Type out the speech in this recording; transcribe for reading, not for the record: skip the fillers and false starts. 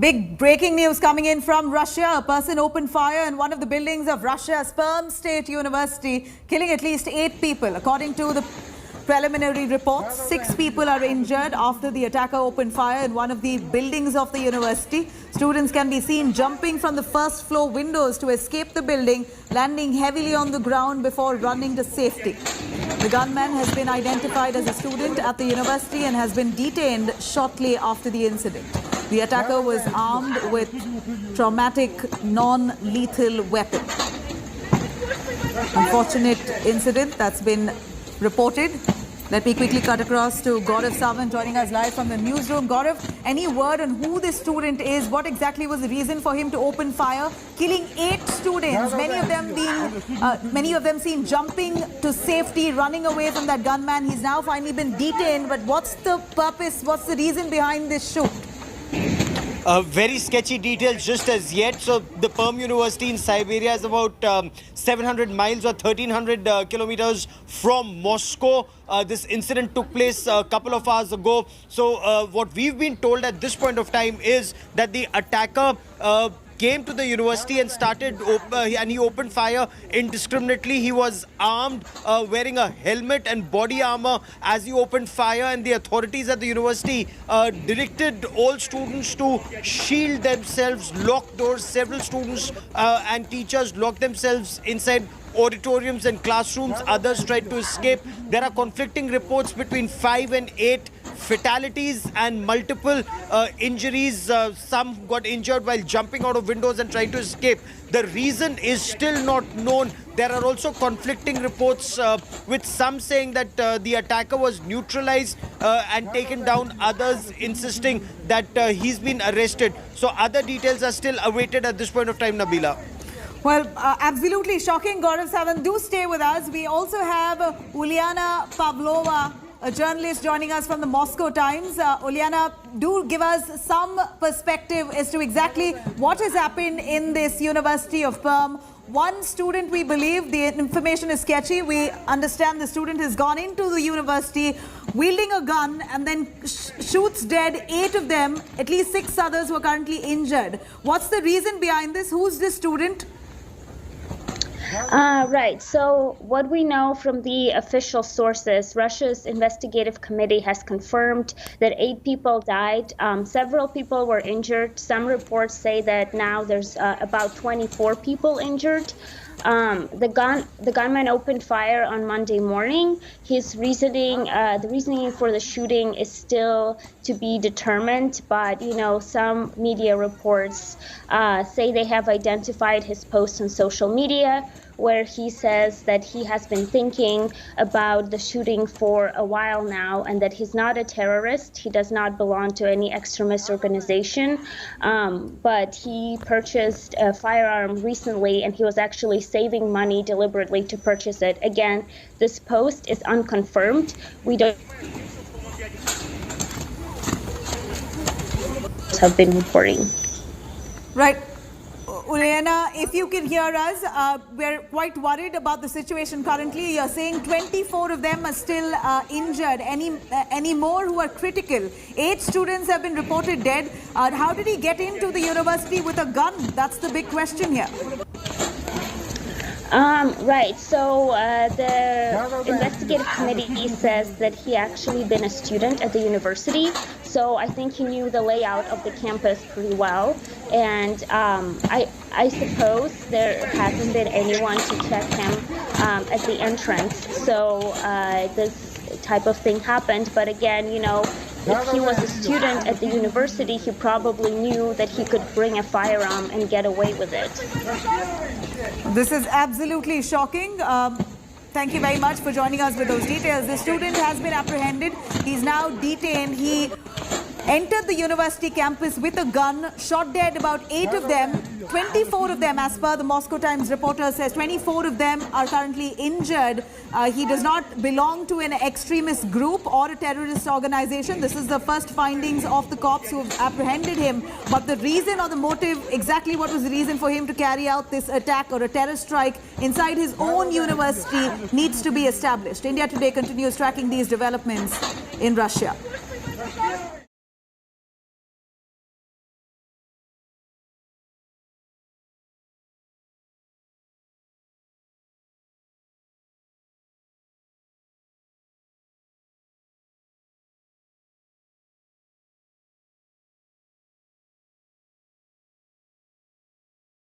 Big breaking news coming in from Russia. A person opened fire in one of the buildings of Russia's Perm State University, killing at least 8 people. According to the preliminary reports, 6 people are injured after the attacker opened fire in one of the buildings of the university. Students can be seen jumping from the first floor windows to escape the building, landing heavily on the ground before running to safety. The gunman has been identified as a student at the university and has been detained shortly after the incident. The attacker was armed with traumatic, non-lethal weapon. Unfortunate incident that's been reported. Let me quickly cut across to Gaurav Sawant joining us live from the newsroom. Gaurav, any word on who this student is? What exactly was the reason for him to open fire, killing 8 students, many of them seen jumping to safety, running away from that gunman? He's now finally been detained, but what's the purpose, what's the reason behind this shoot? Very sketchy details just as yet. So the Perm University in Siberia is about 700 miles or 1300 kilometers from Moscow. This incident took place a couple of hours ago. So what we've been told at this point of time is that the attacker came to the university and he opened fire indiscriminately. He was armed, wearing a helmet and body armor as he opened fire, and the authorities at the university directed all students to shield themselves, lock doors. Several students and teachers locked themselves inside auditoriums and classrooms. Others tried to escape. There are conflicting reports between 5 and 8 fatalities and multiple injuries. Some got injured while jumping out of windows and trying to escape. The reason is still not known. There are also conflicting reports with some saying that the attacker was neutralized and taken down, others insisting that he's been arrested. So other details are still awaited at this point of time, Nabila. Well, absolutely shocking, Gaurav Sawant. Do stay with us. We also have Uliana Pavlova, a journalist, joining us from the Moscow Times. Uliana, do give us some perspective as to exactly what has happened in this University of Perm. One student, we believe, the information is sketchy. We understand the student has gone into the university wielding a gun and then shoots dead 8 of them. At least 6 others who are currently injured. What's the reason behind this? Who's this student? Right. So what we know from the official sources, Russia's investigative committee has confirmed that 8 people died. Several people were injured. Some reports say that now there's about 24 people injured. The gunman opened fire on Monday morning. His reasoning, the reasoning for the shooting is still to be determined, but some media reports say they have identified his posts on social media, where he says that he has been thinking about the shooting for a while now and that he's not a terrorist. He does not belong to any extremist organization, but he purchased a firearm recently and he was actually saving money deliberately to purchase it. Again, this post is unconfirmed. We don't have been reporting. Right. Uliana, if you can hear us, we're quite worried about the situation currently. You're saying 24 of them are still injured. Any more who are critical? 8 students have been reported dead. How did he get into the university with a gun? That's the big question here. Right. So the investigative committee says that he actually been a student at the university. So I think he knew the layout of the campus pretty well. And I suppose there hasn't been anyone to check him at the entrance. So this type of thing happened. But again, if he was a student at the university, he probably knew that he could bring a firearm and get away with it. This is absolutely shocking. Thank you very much for joining us with those details. The student has been apprehended. He's now detained. He entered the university campus with a gun, shot dead about 8 of them. 24 of them, as per the Moscow Times reporter says, 24 of them are currently injured. He does not belong to an extremist group or a terrorist organization. This is the first findings of the cops who have apprehended him. But the reason or the motive, exactly what was the reason for him to carry out this attack or a terror strike inside his own university, needs to be established. India Today continues tracking these developments in Russia.